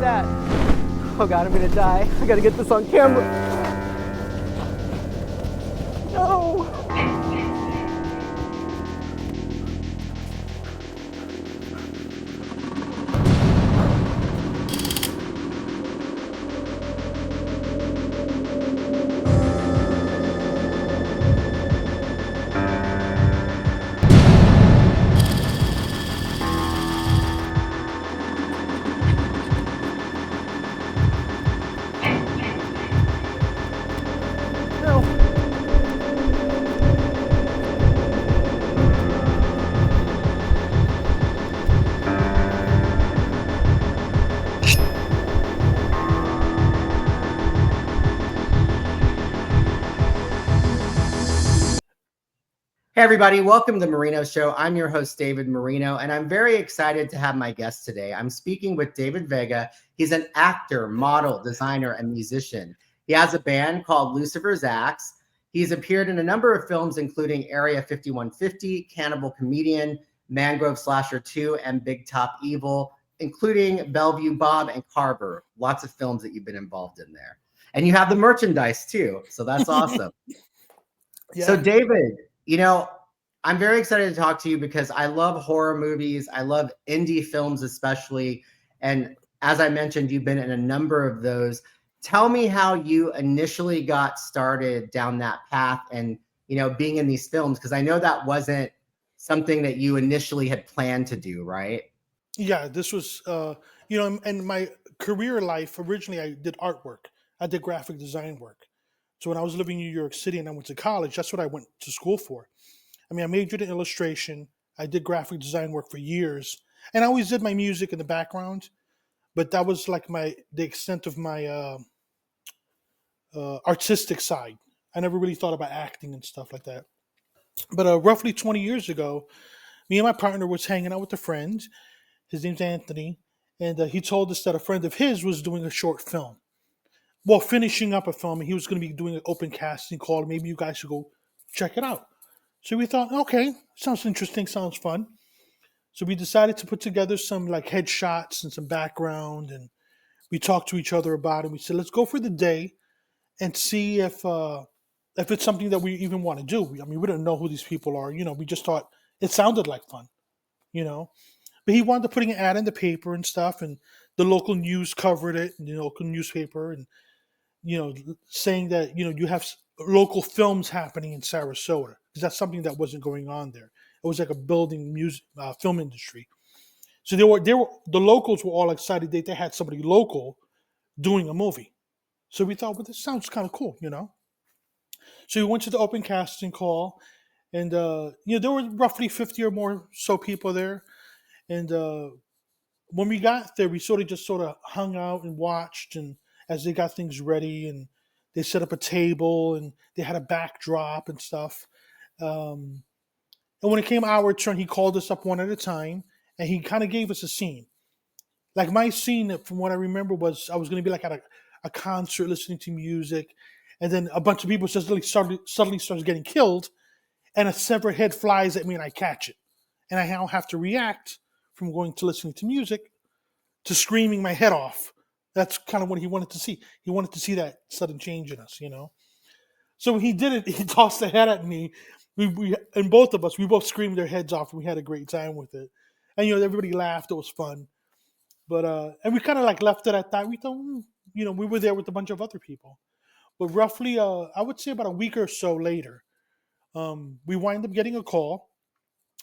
that? Oh God, I'm gonna die. I gotta get this on camera. No. Hey, everybody. Welcome to the Marino Show. I'm your host, David Marino, and I'm very excited to have my guest today. I'm speaking with David Vega. He's an actor, model, designer, and musician. He has a band called Lucifer's Axe. He's appeared in a number of films, including Area 5150, Cannibal Comedian, Mangrove Slasher 2, and Big Top Evil, including Bellevue Bob and Carver. Lots of films that you've been involved in there. And you have the merchandise, too, so that's awesome. Yeah. So, David, I'm very excited to talk to you because I love horror movies. I love indie films, especially. And as I mentioned, you've been in a number of those. Tell me how you initially got started down that path and, being in these films, because I know that wasn't something that you initially had planned to do, right? Yeah, this was, in my career life, originally I did artwork. I did graphic design work. So when I was living in New York City and I went to college, that's what I went to school for. I mean, I majored in illustration. I did graphic design work for years. And I always did my music in the background, but that was like the extent of my artistic side. I never really thought about acting and stuff like that. But roughly 20 years ago, me and my partner was hanging out with a friend. His name's Anthony. And he told us that a friend of his was doing a short film. Well, finishing up a film, and he was going to be doing an open casting call. Maybe you guys should go check it out. So we thought, okay, sounds interesting, sounds fun. So we decided to put together some like headshots and some background, and we talked to each other about it. We said, let's go for the day and see if it's something that we even want to do. I mean, we don't know who these people are. We just thought it sounded like fun. But he wanted to put an ad in the paper and stuff, and the local news covered it, the local newspaper, and saying that you have local films happening in Sarasota, because that's something that wasn't going on there. It was like a building music film industry. So the locals were all excited that they had somebody local doing a movie. So we thought, well, this sounds kind of cool. So we went to the open casting call, and there were roughly 50 or more so people there. And when we got there, we sort of hung out and watched, and as they got things ready, and they set up a table, and they had a backdrop and stuff. And when it came our turn, he called us up one at a time, and he kind of gave us a scene. Like my scene, from what I remember, was I was going to be like at a concert listening to music, and then a bunch of people suddenly starts getting killed, and a severed head flies at me, and I catch it, and I now have to react from going to listening to music to screaming my head off. That's kind of what he wanted to see. He wanted to see that sudden change in us, So when he did it, he tossed the head at me. We and both of us, we both screamed their heads off, and we had a great time with it. And everybody laughed. It was fun. But and we kind of like left it at that. We thought, we were there with a bunch of other people. But roughly, I would say about a week or so later, we wind up getting a call,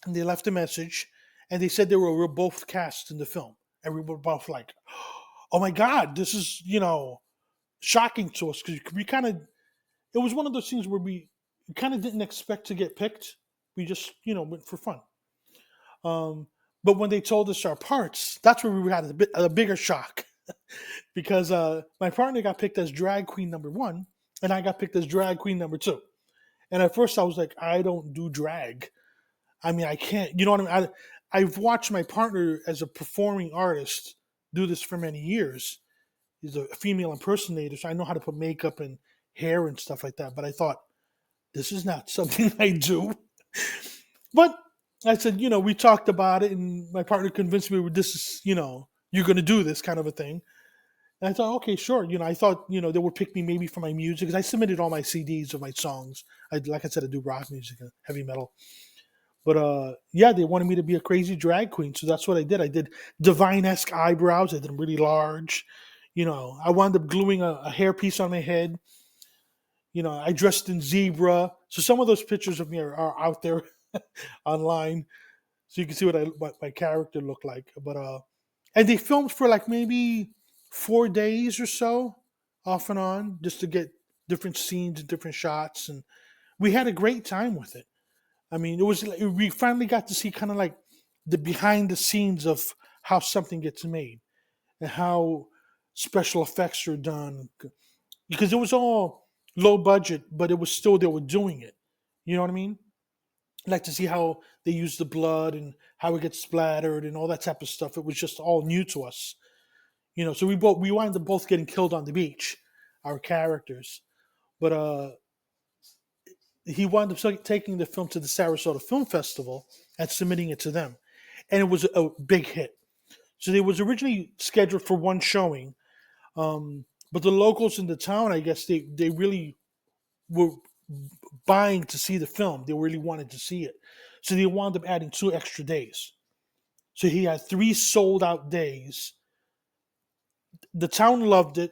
and they left a message, and they said they were both cast in the film. And we were both like, oh my God, this is, shocking to us, because we kind of, it was one of those things where we kind of didn't expect to get picked. We just, went for fun. But when they told us our parts, that's where we had a bigger shock. Because my partner got picked as drag queen number 1, and I got picked as drag queen number 2. And at first I was like, I don't do drag. I mean, I can't, you know what I mean? I've watched my partner as a performing artist do this for many years. He's a female impersonator, so I know how to put makeup and hair and stuff like that. But I thought, this is not something I do. But I said, we talked about it, and my partner convinced me, this is, you're going to do this kind of a thing. And I thought, okay, sure. I thought, they would pick me maybe for my music because I submitted all my CDs of my songs. Like I said, I do rock music and heavy metal. But yeah, they wanted me to be a crazy drag queen, so that's what I did. I did divine-esque eyebrows. I did them really large. I wound up gluing a hairpiece on my head. I dressed in zebra. So some of those pictures of me are out there online, so you can see what my character looked like. But and they filmed for like maybe 4 days or so, off and on, just to get different scenes and different shots, and we had a great time with it. I mean, it was we finally got to see kind of like the behind the scenes of how something gets made and how special effects are done, because it was all low budget, but it was still they were doing it. You know what I mean? Like to see how they use the blood and how it gets splattered and all that type of stuff. It was just all new to us. So we wound up both getting killed on the beach, our characters. But he wound up taking the film to the Sarasota Film Festival and submitting it to them, and it was a big hit. So it was originally scheduled for one showing, but the locals in the town, I guess, they really were buying to see the film. They really wanted to see it, so they wound up adding 2 extra days. So he had 3 sold-out days. The town loved it.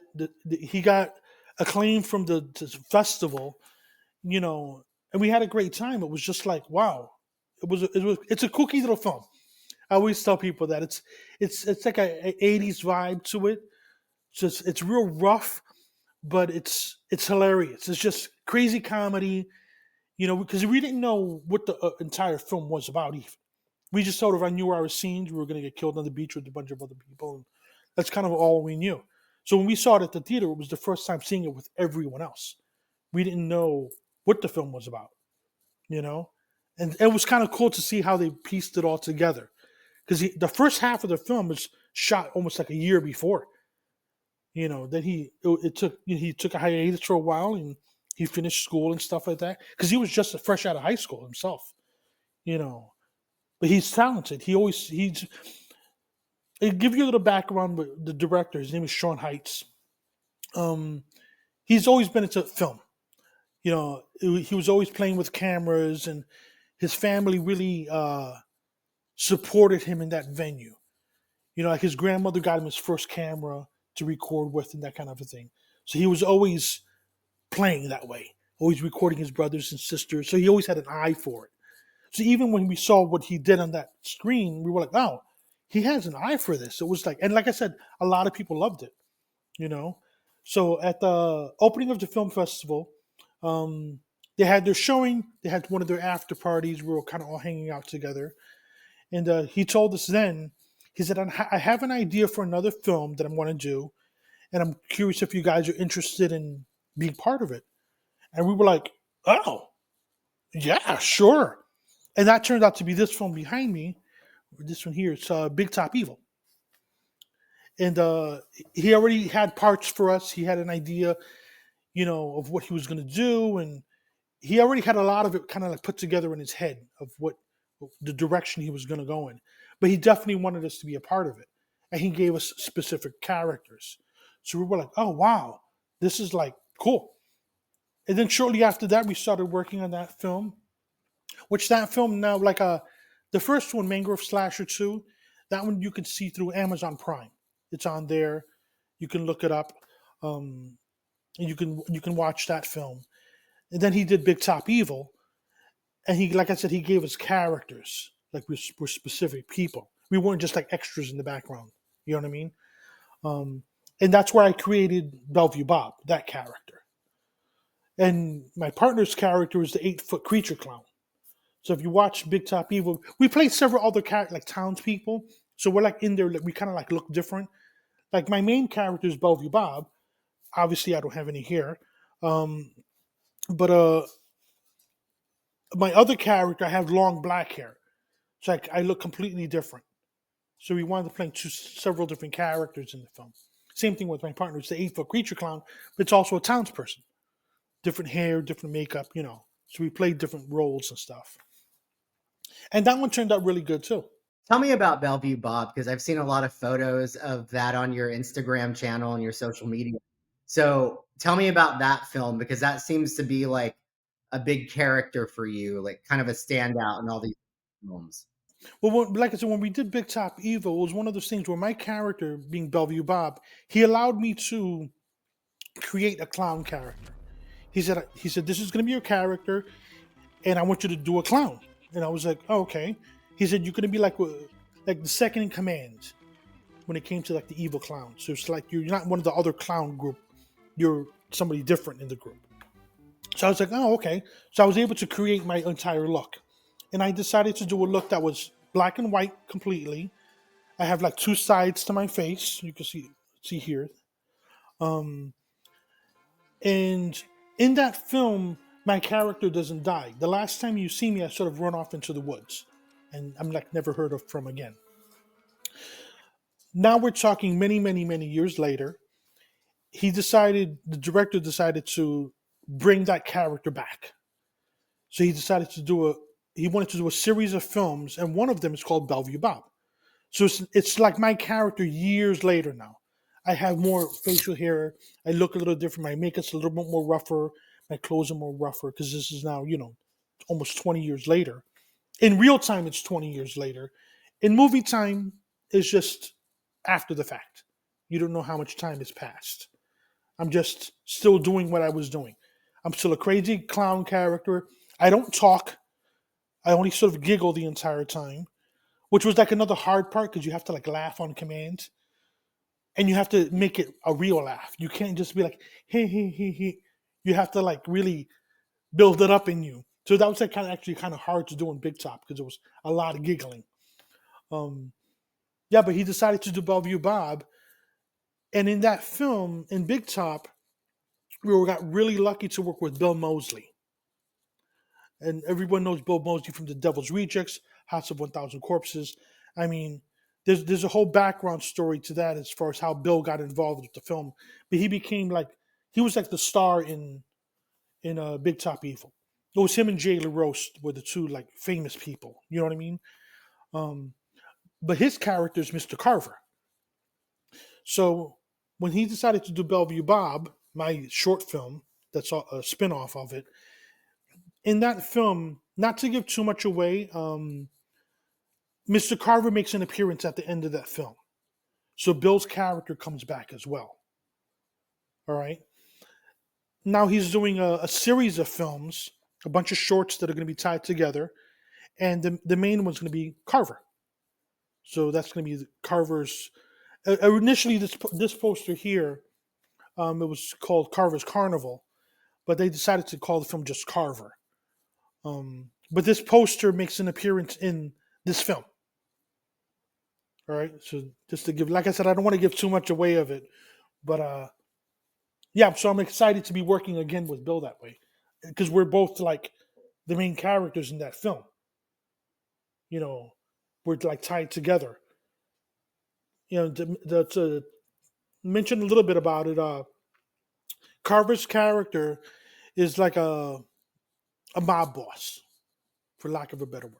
He got acclaim from the festival, and we had a great time. It was just like, wow, it's a kooky little film. I always tell people that it's like a 80s vibe to it. It's real rough, but it's hilarious. It's just crazy comedy, because we didn't know what the entire film was about even. We just sort of knew our scenes. We were going to get killed on the beach with a bunch of other people, and that's kind of all we knew. So when we saw it at the theater, it was the first time seeing it with everyone else. We didn't know what the film was about, and it was kind of cool to see how they pieced it all together, because the first half of the film was shot almost like a year before. Then he took a hiatus for a while, and he finished school and stuff like that, because he was just fresh out of high school himself. But he's talented. I'll give you a little background with the director. His name is Sean Heights. He's always been into film. He was always playing with cameras, and his family really supported him in that venue. Like his grandmother got him his first camera to record with and that kind of a thing. So he was always playing that way, always recording his brothers and sisters. So he always had an eye for it. So even when we saw what he did on that screen, we were like, oh, he has an eye for this. It was like, and like I said, a lot of people loved it, So at the opening of the film festival, they had their showing. They had one of their after parties. We were kind of all hanging out together. And he told us then, he said, I have an idea for another film that I'm going to do, and I'm curious if you guys are interested in being part of it. And we were like, oh, yeah, sure. And that turned out to be this film behind me. This one here. It's Big Top Evil. And he already had parts for us. He had an idea, of what he was going to do. And he already had a lot of it kind of like put together in his head of what the direction he was going to go in. But he definitely wanted us to be a part of it. And he gave us specific characters. So we were like, oh, wow, this is like cool. And then shortly after that, we started working on that film, which that film now, like the first one, Mangrove Slasher 2, that one you can see through Amazon Prime. It's on there. You can look it up. And you can watch that film. And then he did Big Top Evil. And he, like I said, he gave us characters. Like we're specific people. We weren't just like extras in the background. You know what I mean? And that's where I created Bellevue Bob, that character. And my partner's character is the 8-foot creature clown. So if you watch Big Top Evil, we played several other characters, like townspeople. So we're like in there, we kind of like look different. Like my main character is Bellevue Bob. Obviously, I don't have any hair. But my other character, I have long black hair. So I look completely different. So we wanted to play several different characters in the film. Same thing with my partner. It's the 8-foot creature clown, but it's also a townsperson. Different hair, different makeup, So we played different roles and stuff. And that one turned out really good too. Tell me about Bellevue Bob, because I've seen a lot of photos of that on your Instagram channel and your social media. So tell me about that film, because that seems to be like a big character for you, like kind of a standout in all these films. Well, like I said, when we did Big Top Evil, it was one of those things where my character, being Bellevue Bob, he allowed me to create a clown character. He said, this is going to be your character, and I want you to do a clown. And I was like, oh, okay. He said, you're going to be like the second in command when it came to like the evil clown. So it's like you're not one of the other clown group. You're somebody different in the group. So I was like, oh, okay. So I was able to create my entire look. And I decided to do a look that was black and white completely. I have like two sides to my face. You can see here. Um, and in that film, my character doesn't die. The last time you see me, I sort of run off into the woods, and I'm like never heard of from again. Now we're talking many, many, many years later. The director decided to bring that character back. So he wanted to do a series of films, and one of them is called Bellevue Bob. So it's like my character years later now. I have more facial hair. I look a little different. My makeup's a little bit more rougher. My clothes are more rougher because this is now, almost 20 years later. In real time, it's 20 years later. In movie time, it's just after the fact. You don't know how much time has passed. I'm just still doing what I was doing. I'm still a crazy clown character. I don't talk. I only sort of giggle the entire time, which was like another hard part because you have to like laugh on command, and you have to make it a real laugh. You can't just be like hey hey hey hey. You have to like really build it up in you. So that was like actually kind of hard to do in Big Top because it was a lot of giggling. Yeah, but he decided to do Bellevue Bob, and in that film in Big Top, we got really lucky to work with Bill Moseley. And everyone knows Bill Moseley from The Devil's Rejects, House of 1,000 Corpses. I mean, there's a whole background story to that as far as how Bill got involved with the film. But he was like the star in Big Top Evil. It was him and Jay LaRoche were the two like famous people. You know what I mean? Um, but his character is Mr. Carver. So when he decided to do Bellevue Bob, my short film that's a spin-off of it, in that film, not to give too much away, Mr. Carver makes an appearance at the end of that film. So Bill's character comes back as well. All right. Now he's doing a series of films, a bunch of shorts that are going to be tied together. And the main one's going to be Carver. So that's going to be Carver's. Initially, this poster here, it was called Carver's Carnival, but they decided to call the film just Carver. But this poster makes an appearance in this film. All right, so just to give, like I said, I don't want to give too much away of it, but yeah, so I'm excited to be working again with Bill that way because we're both like the main characters in that film. We're like tied together. To mention a little bit about it, Carver's character is like a mob boss, for lack of a better word.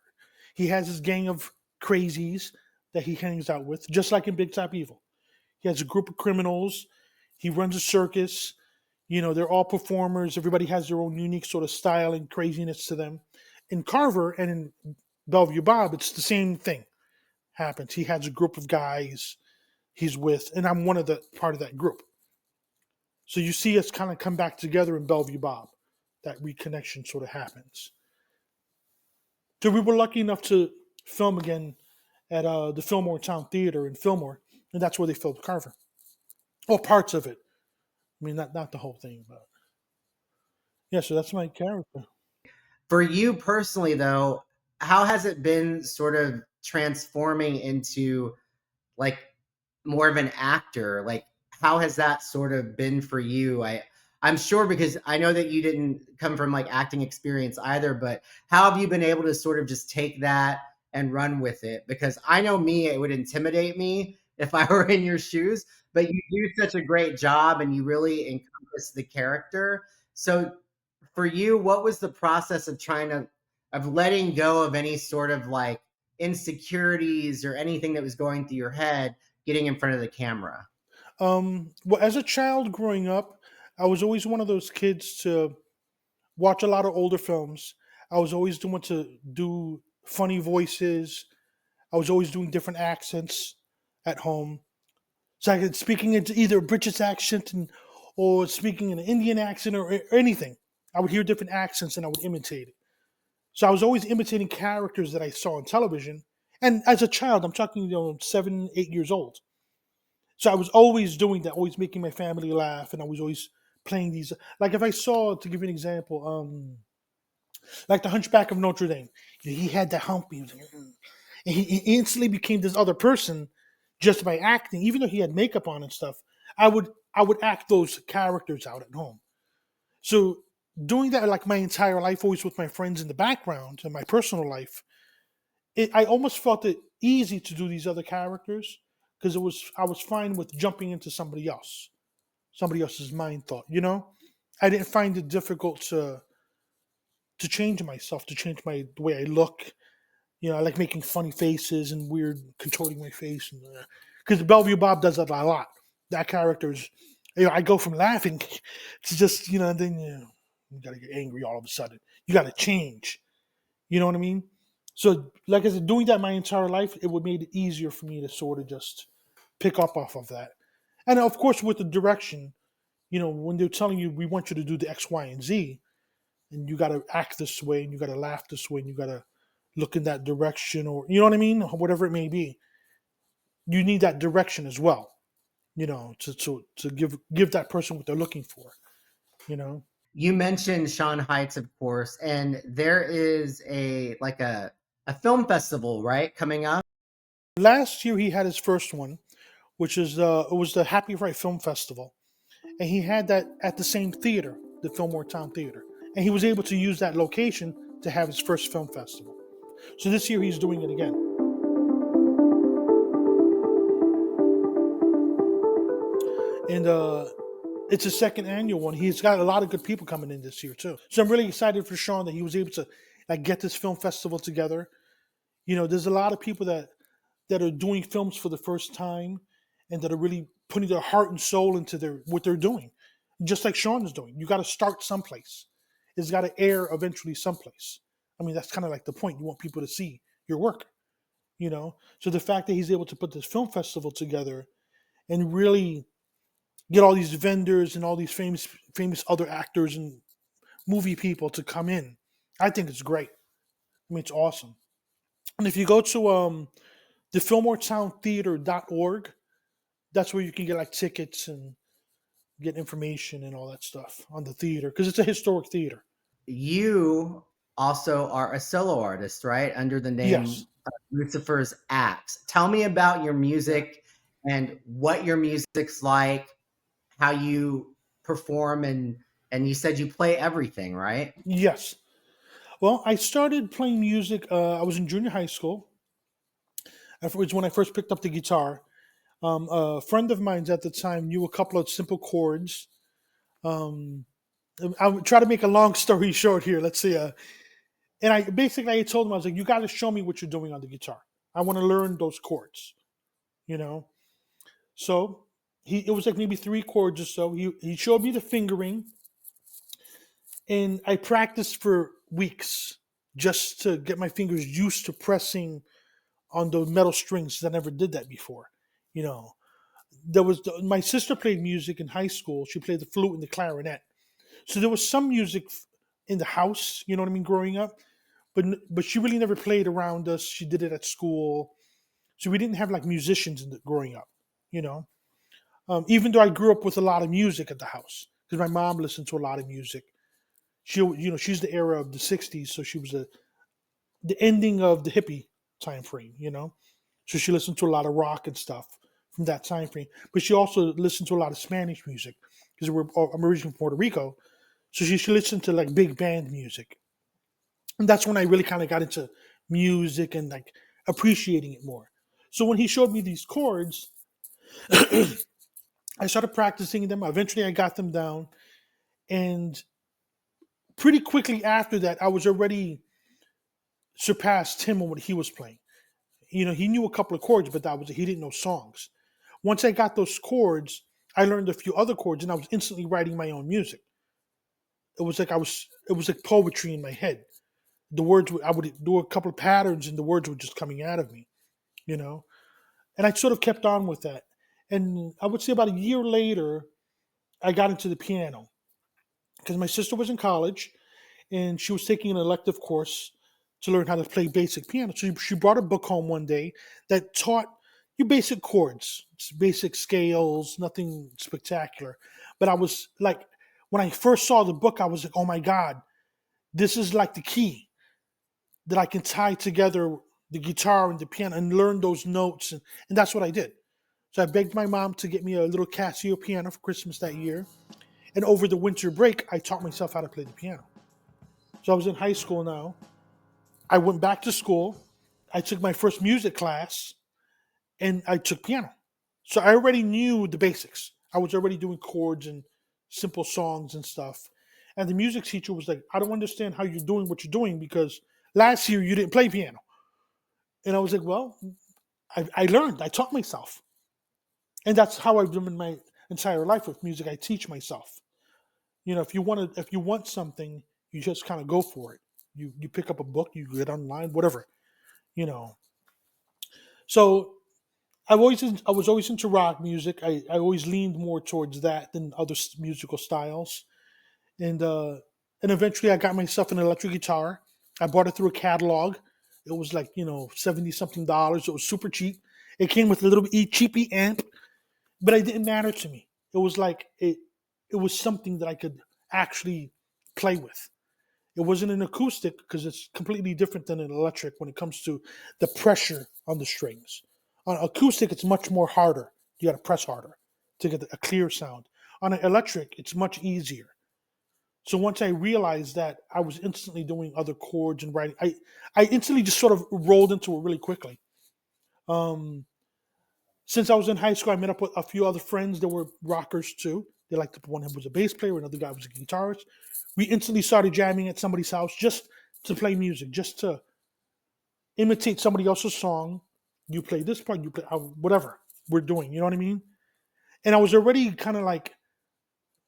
He has his gang of crazies that he hangs out with, just like in Big Top Evil. He has a group of criminals. He runs a circus. They're all performers. Everybody has their own unique sort of style and craziness to them. In Carver and in Bellevue Bob, it's the same thing happens. He has a group of guys he's with, and I'm part of that group. So you see us kind of come back together in Bellevue Bob. That reconnection sort of happens. So we were lucky enough to film again at the Fillmore Town Theater in Fillmore, and that's where they filmed Carver. Well, parts of it. I mean, not the whole thing, but yeah. So that's my character. For you personally, though, how has it been sort of transforming into like more of an actor? Like, how has that sort of been for you? I'm sure, because I know that you didn't come from like acting experience either, but how have you been able to sort of just take that and run with it? Because I know me, it would intimidate me if I were in your shoes, but you do such a great job and you really encompass the character. So for you, what was the process of of letting go of any sort of like insecurities or anything that was going through your head getting in front of the camera? Well, as a child growing up, I was always one of those kids to watch a lot of older films. I was always doing to do funny voices. I was always doing different accents at home. So I could speaking into either a British accent or speaking in an Indian accent or anything. I would hear different accents and I would imitate it. So I was always imitating characters that I saw on television. And as a child, I'm talking 7, 8 years old. So I was always doing that, always making my family laugh, and I was always playing these. Like if I saw, to give you an example, like the Hunchback of Notre Dame, he had that hump, he was like, "Mm." And he instantly became this other person just by acting, even though he had makeup on and stuff. I would act those characters out at home. So doing that like my entire life, always with my friends in the background in my personal life, I almost felt it easy to do these other characters because I was fine with jumping into somebody else's mind thought. I didn't find it difficult to change myself, to change the way I look. I like making funny faces and weird contorting my face, and because Bellevue Bob does that a lot. That character is, I go from laughing to just and then you gotta get angry all of a sudden. You gotta change. You know what I mean? So, like I said, doing that my entire life, it would make it easier for me to sort of just pick up off of that. And of course, with the direction, when they're telling you, we want you to do the X, Y, and Z, and you got to act this way, and you got to laugh this way, and you got to look in that direction, or, you know what I mean? Whatever it may be, you need that direction as well, to give that person what they're looking for, you know? You mentioned Sean Heights, of course, and there is a film festival, right, coming up? Last year, he had his first one, which is it was the Happy Fright Film Festival, and he had that at the same theater, the Fillmore Town Theater, and he was able to use that location to have his first film festival. So this year he's doing it again, and it's a second annual one. He's got a lot of good people coming in this year too. So I'm really excited for Sean that he was able to get this film festival together. There's a lot of people that are doing films for the first time and that are really putting their heart and soul into what they're doing. Just like Sean is doing. You got to start someplace. It's got to air eventually someplace. I mean, that's kind of like the point. You want people to see your work, So the fact that he's able to put this film festival together and really get all these vendors and all these famous other actors and movie people to come in, I think it's great. I mean, it's awesome. And if you go to the FillmoreTownTheater.org, that's where you can get like tickets and get information and all that stuff on the theater because it's a historic theater. You also are a solo artist, right? Under the name Yes. Lucifer's Axe. Tell me about your music and what your music's like, how you perform, and you said you play everything, right? Yes. Well, I started playing music. I was in junior high school. It was when I first picked up the guitar. A friend of mine at the time knew a couple of simple chords. I would try to make a long story short here. Let's see. And I told him, I was like, you got to show me what you're doing on the guitar. I want to learn those chords, So it was like maybe 3 chords or so. He showed me the fingering, and I practiced for weeks just to get my fingers used to pressing on those metal strings. 'Cause I never did that before, you know. My sister played music in high school. She played the flute and the clarinet, so there was some music in the house. You know what I mean, growing up. But she really never played around us. She did it at school, so we didn't have like musicians growing up. You know, even though I grew up with a lot of music at the house because my mom listened to a lot of music. She's the era of the '60s, so she was the ending of the hippie time frame. So she listened to a lot of rock and stuff from that time frame. But she also listened to a lot of Spanish music because I'm originally from Puerto Rico, so she listened to like big band music. And that's when I really kind of got into music and like appreciating it more. So when he showed me these chords, I started practicing them. Eventually, I got them down, and pretty quickly after that, I was already surpassed him on what he was playing. he knew a couple of chords, but that was it. He didn't know songs. Once I got those chords, I learned a few other chords, and I was instantly writing my own music. It was like poetry in my head. The words, I would do a couple of patterns, and the words were just coming out of me, you know. And I sort of kept on with that. And I would say about a year later, I got into the piano because my sister was in college and she was taking an elective course to learn how to play basic piano. So she brought a book home one day that taught you basic chords, basic scales, nothing spectacular. But I was like, when I first saw the book, I was like, oh my God, this is like the key that I can tie together the guitar and the piano and learn those notes. And that's what I did. So I begged my mom to get me a little Casio piano for Christmas that year. And over the winter break, I taught myself how to play the piano. So I was in high school now. I went back to school. I took my first music class and I took piano. So I already knew the basics. I was already doing chords and simple songs and stuff. And the music teacher was like, I don't understand how you're doing what you're doing because last year you didn't play piano. And I was like, well, I learned. I taught myself. And that's how I've done in my entire life with music. I teach myself. If you want something, you just kind of go for it. You pick up a book, you get online, whatever. So I was always into rock music. I always leaned more towards that than other musical styles. And eventually I got myself an electric guitar. I bought it through a catalog. It was like, $70 something. It was super cheap. It came with a little cheapy amp, but it didn't matter to me. It was like it was something that I could actually play with. It wasn't an acoustic because it's completely different than an electric when it comes to the pressure on the strings. On acoustic, it's much more harder. You got to press harder to get a clear sound. On an electric, it's much easier. So once I realized that, I was instantly doing other chords and writing. I instantly just sort of rolled into it really quickly. Since I was in high school, I met up with a few other friends that were rockers too. They liked one who was a bass player, another guy was a guitarist. We instantly started jamming at somebody's house just to play music, just to imitate somebody else's song. You play this part, you play whatever we're doing. You know what I mean? And I was already kind of like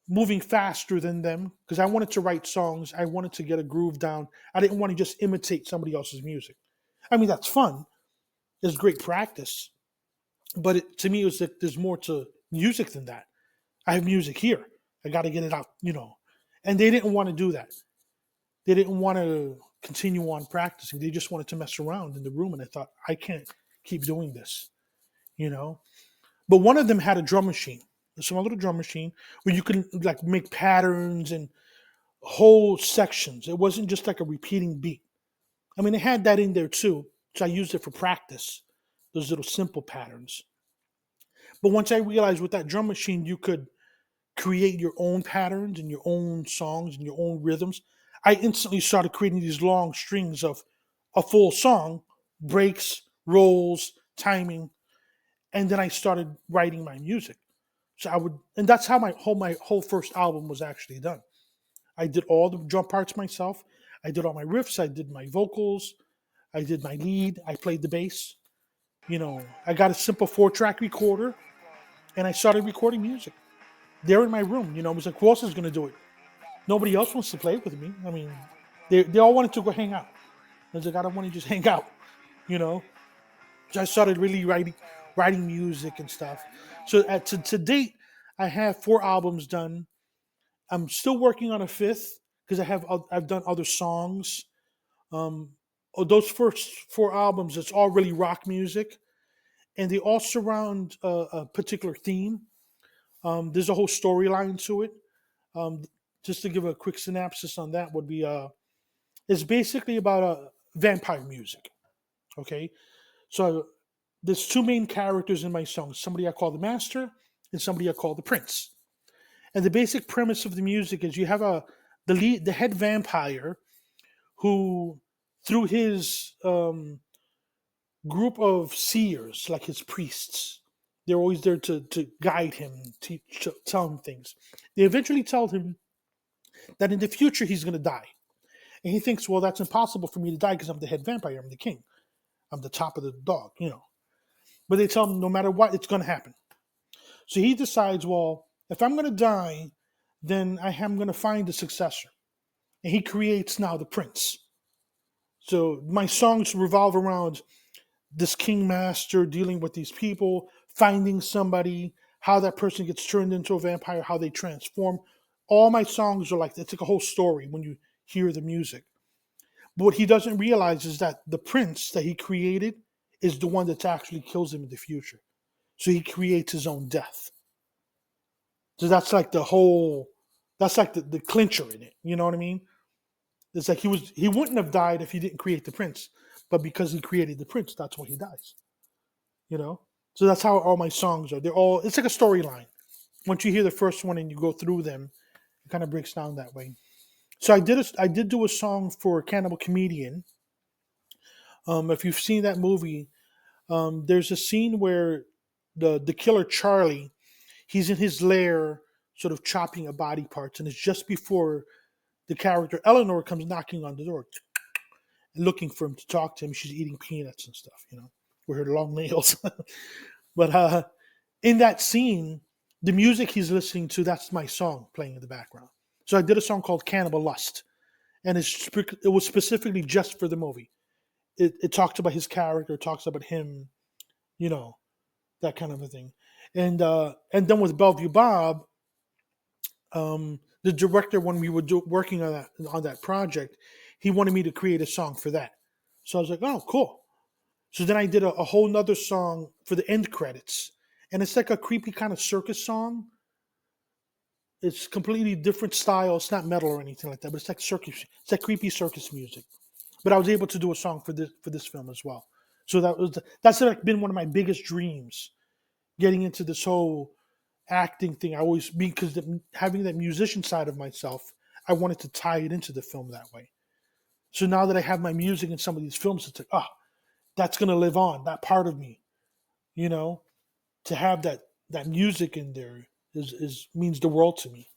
moving faster than them because I wanted to write songs. I wanted to get a groove down. I didn't want to just imitate somebody else's music. I mean, that's fun. It's great practice. But to me, it was like there's more to music than that. I have music here. I got to get it out, And they didn't want to do that. They didn't want to continue on practicing. They just wanted to mess around in the room. And I thought, I can't keep doing this, But one of them had a drum machine, a small little drum machine where you could like make patterns and whole sections. It wasn't just like a repeating beat. I mean, it had that in there too. So I used it for practice, those little simple patterns. But once I realized with that drum machine, you could create your own patterns and your own songs and your own rhythms, I instantly started creating these long strings of a full song, breaks, rolls, timing, and then I started writing my music. So and that's how my whole first album was actually done. I did all the drum parts myself. I did all my riffs. I did my vocals. I did my lead. I played the bass. I got a simple 4-track recorder, and I started recording music there in my room. I was like, who else is going to do it? Nobody else wants to play with me. I mean, they all wanted to go hang out. I was like, I don't want to just hang out, So I started really writing music and stuff. So to date, I have 4 albums done. I'm still working on a 5th because I've done other songs. Those first 4 albums, it's all really rock music, and they all surround a particular theme. There's a whole storyline to it. Just to give a quick synopsis on that would be, it's basically about vampire music. Okay, so there's 2 main characters in my songs. Somebody I call the Master and somebody I call the Prince. And the basic premise of the music is you have the head vampire who, through his group of seers, like his priests, they're always there to guide him, tell him things. They eventually tell him that in the future he's going to die. And he thinks, well, that's impossible for me to die because I'm the head vampire, I'm the king. I'm the top of the dog, you know. But they tell him no matter what, it's going to happen. So he decides, well, if I'm going to die, then I am going to find a successor. And he creates now the prince. So my songs revolve around this king master dealing with these people, finding somebody, how that person gets turned into a vampire, how they transform. All my songs are like, it's like a whole story when you hear the music. But what he doesn't realize is that the prince that he created is the one that actually kills him in the future. So he creates his own death. So that's like that's like the clincher in it. You know what I mean? It's like he wouldn't have died if he didn't create the prince. But because he created the prince, that's why he dies. You know? So that's how all my songs are. It's like a storyline. Once you hear the first one and you go through them, it kind of breaks down that way. So I did do a song for Cannibal Comedian. If you've seen that movie, there's a scene where the killer Charlie, he's in his lair, sort of chopping a body parts, and it's just before the character Eleanor comes knocking on the door, looking for him to talk to him. She's eating peanuts and stuff, you know, with her long nails. But in that scene, the music he's listening to, that's my song playing in the background. So I did a song called Cannibal Lust, and it was specifically just for the movie. It talks about his character, it talks about him, you know, that kind of a thing. And then with Bellevue Bob, the director, when we were working on that project, he wanted me to create a song for that. So I was like, oh, cool. So then I did a whole nother song for the end credits. And it's like a creepy kind of circus song. It's completely different style. It's not metal or anything like that, but it's like circus. It's like creepy circus music. But I was able to do a song for this film as well. So that's like been one of my biggest dreams, getting into this whole acting thing. Because having that musician side of myself, I wanted to tie it into the film that way. So now that I have my music in some of these films, it's like, that's going to live on, that part of me, you know, to have that music in there is means the world to me.